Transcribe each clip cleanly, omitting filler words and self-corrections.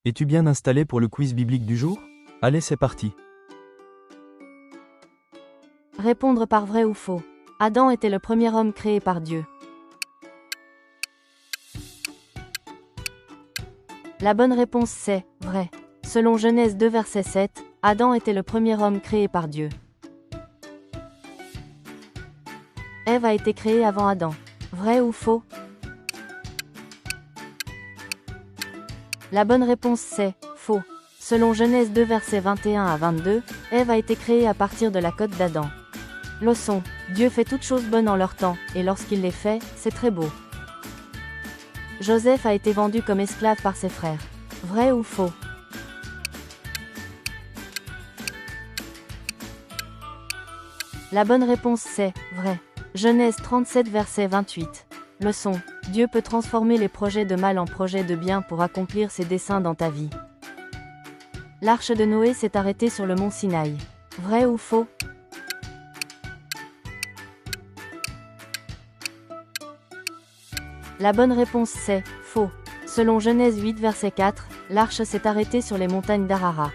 Es-tu bien installé pour le quiz biblique du jour? Allez, c'est parti. Répondre par vrai ou faux. Adam était le premier homme créé par Dieu. La bonne réponse c'est vrai. Selon Genèse 2 verset 7, Adam était le premier homme créé par Dieu. Ève a été créée avant Adam. Vrai ou faux? La bonne réponse c'est faux. Selon Genèse 2 versets 21 à 22, Ève a été créée à partir de la côte d'Adam. Leçon: Dieu fait toutes choses bonnes en leur temps, et lorsqu'il les fait, c'est très beau. Joseph a été vendu comme esclave par ses frères. Vrai ou faux? La bonne réponse c'est vrai. Genèse 37 verset 28. Leçon: Dieu peut transformer les projets de mal en projets de bien pour accomplir ses desseins dans ta vie. L'arche de Noé s'est arrêtée sur le mont Sinaï. Vrai ou faux? La bonne réponse c'est faux. Selon Genèse 8 verset 4, l'arche s'est arrêtée sur les montagnes d'Arara.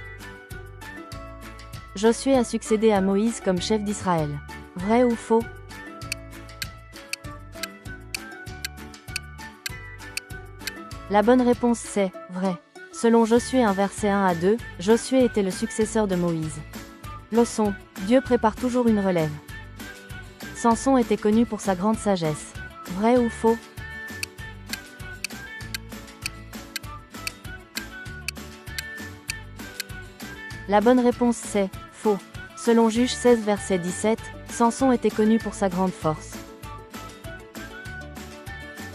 Josué a succédé à Moïse comme chef d'Israël. Vrai ou faux? La bonne réponse c'est vrai. Selon Josué 1 verset 1 à 2, Josué était le successeur de Moïse. Leçon: Dieu prépare toujours une relève. Samson était connu pour sa grande sagesse. Vrai ou faux? La bonne réponse c'est faux. Selon Juge 16 verset 17, Samson était connu pour sa grande force.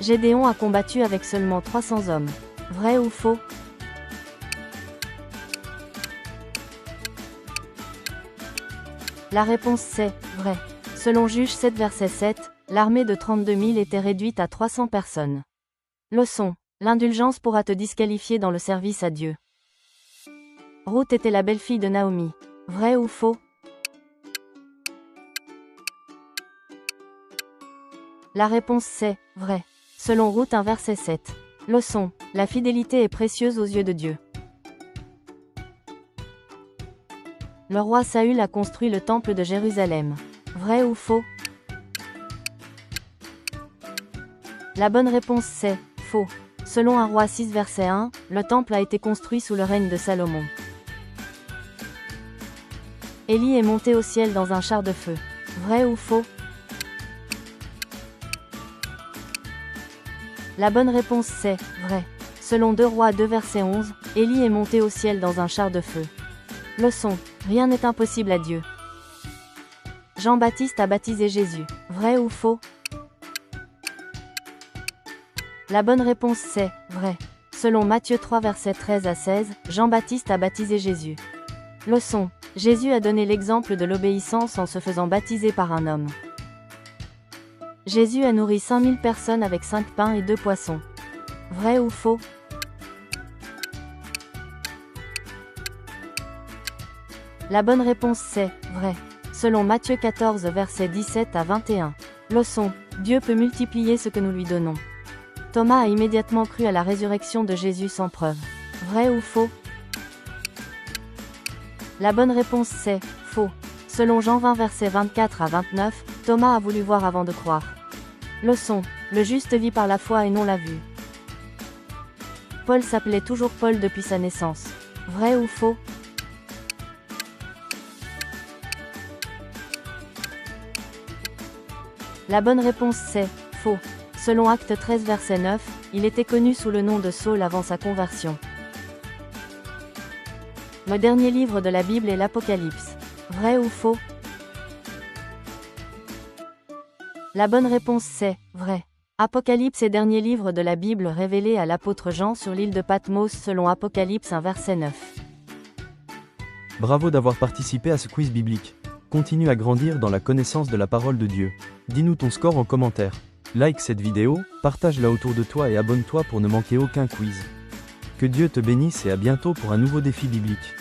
Gédéon a combattu avec seulement 300 hommes. Vrai ou faux? La réponse c'est vrai. Selon Juge 7 verset 7, l'armée de 32 000 était réduite à 300 personnes. Leçon: l'indulgence pourra te disqualifier dans le service à Dieu. Ruth était la belle-fille de Naomi. Vrai ou faux? La réponse c'est vrai. Selon Ruth 1 verset 7. Leçon: la fidélité est précieuse aux yeux de Dieu. Le roi Saül a construit le temple de Jérusalem. Vrai ou faux? La bonne réponse c'est faux. Selon 1 Roi 6 verset 1, le temple a été construit sous le règne de Salomon. Élie est monté au ciel dans un char de feu. Vrai ou faux? La bonne réponse c'est vrai. Selon 2 Rois 2 verset 11, Élie est monté au ciel dans un char de feu. Leçon: rien n'est impossible à Dieu. Jean-Baptiste a baptisé Jésus. Vrai ou faux? La bonne réponse c'est vrai. Selon Matthieu 3 verset 13 à 16, Jean-Baptiste a baptisé Jésus. Leçon: Jésus a donné l'exemple de l'obéissance en se faisant baptiser par un homme. Jésus a nourri 5000 personnes avec 5 pains et 2 poissons. Vrai ou faux? La bonne réponse c'est vrai. Selon Matthieu 14 verset 17 à 21. Leçon: Dieu peut multiplier ce que nous lui donnons. Thomas a immédiatement cru à la résurrection de Jésus sans preuve. Vrai ou faux? La bonne réponse c'est faux. Selon Jean 20 verset 24 à 29, Thomas a voulu voir avant de croire. Leçon: le juste vit par la foi et non la vue. Paul s'appelait toujours Paul depuis sa naissance. Vrai ou faux? La bonne réponse c'est faux. Selon Acte 13 verset 9, il était connu sous le nom de Saul avant sa conversion. Le dernier livre de la Bible est l'Apocalypse. Vrai ou faux? La bonne réponse c'est vrai. Apocalypse est dernier livre de la Bible révélé à l'apôtre Jean sur l'île de Patmos selon Apocalypse 1 verset 9. Bravo d'avoir participé à ce quiz biblique. Continue à grandir dans la connaissance de la parole de Dieu. Dis-nous ton score en commentaire. Like cette vidéo, partage-la autour de toi et abonne-toi pour ne manquer aucun quiz. Que Dieu te bénisse et à bientôt pour un nouveau défi biblique.